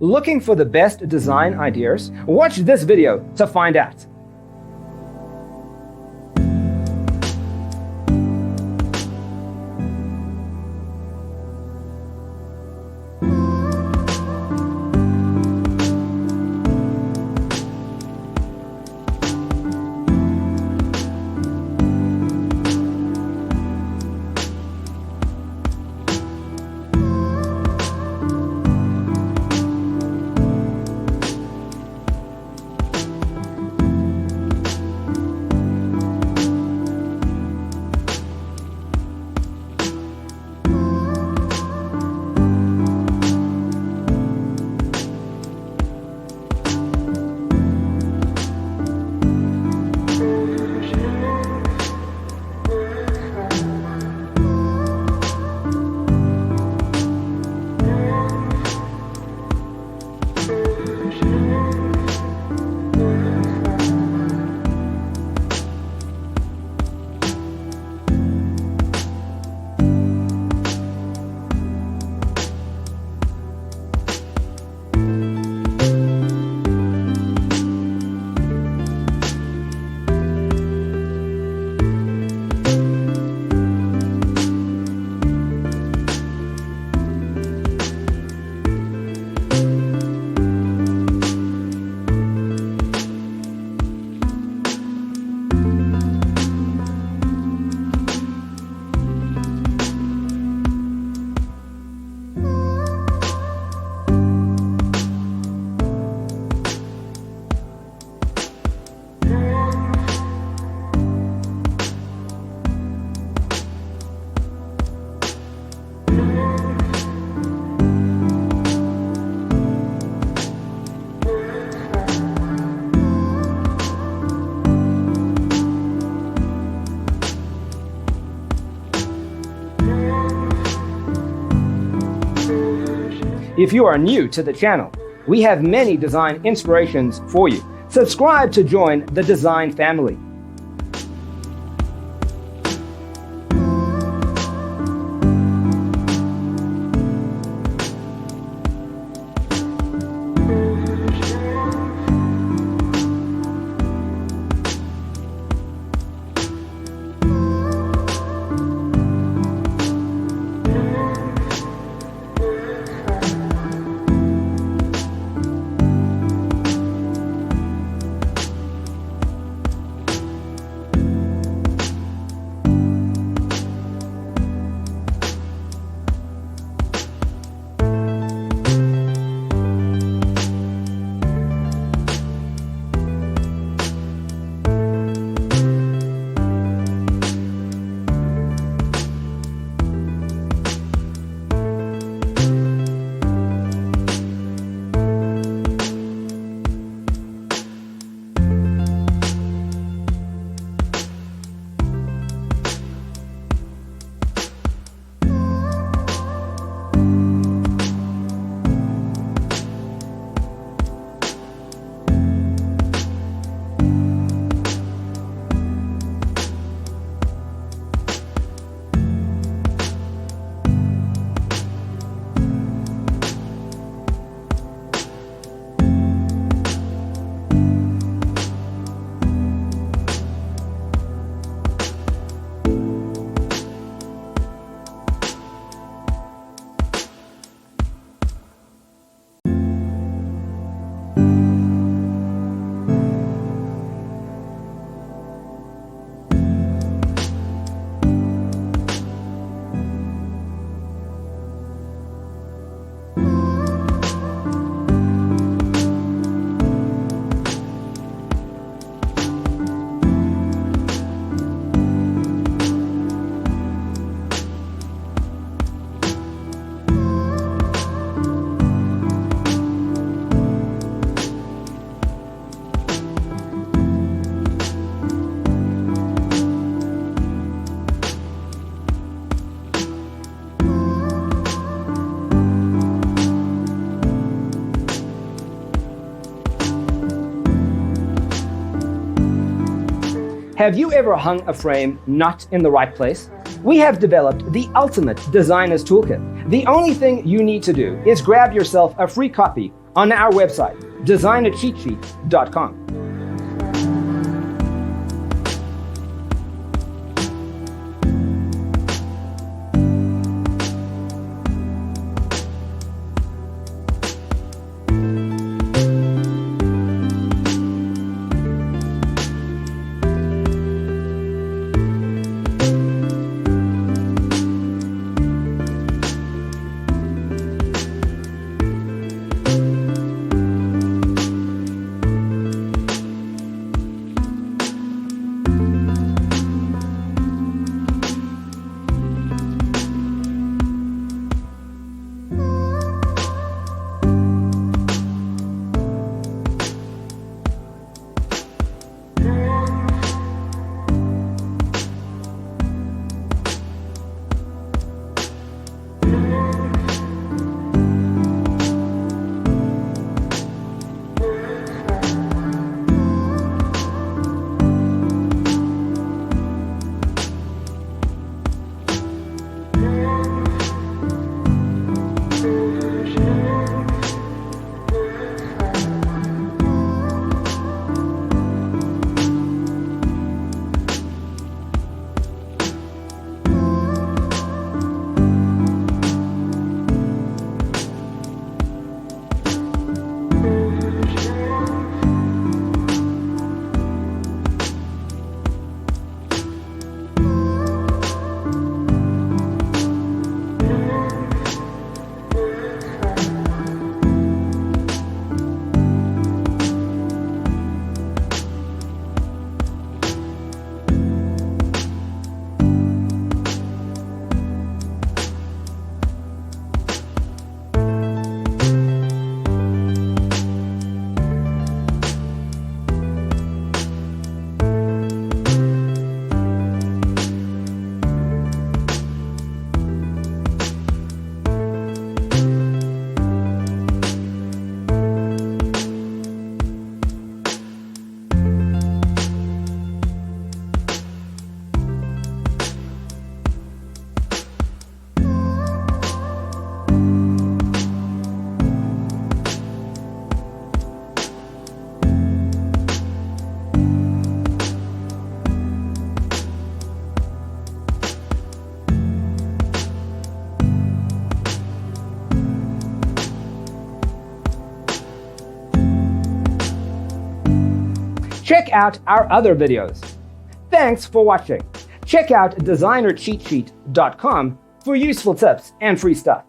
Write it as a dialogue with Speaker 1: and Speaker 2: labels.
Speaker 1: Looking for the best design ideas? Watch this video to find out. If you are new to the channel, we have many design inspirations for you. Subscribe to join the design family. Have you ever hung a frame not in the right place? We have developed the ultimate designer's toolkit. The only thing you need to do is grab yourself a free copy on our website, designercheatsheet.com. Check out our other videos. Thanks for watching. Check out designercheatsheet.com for useful tips and free stuff.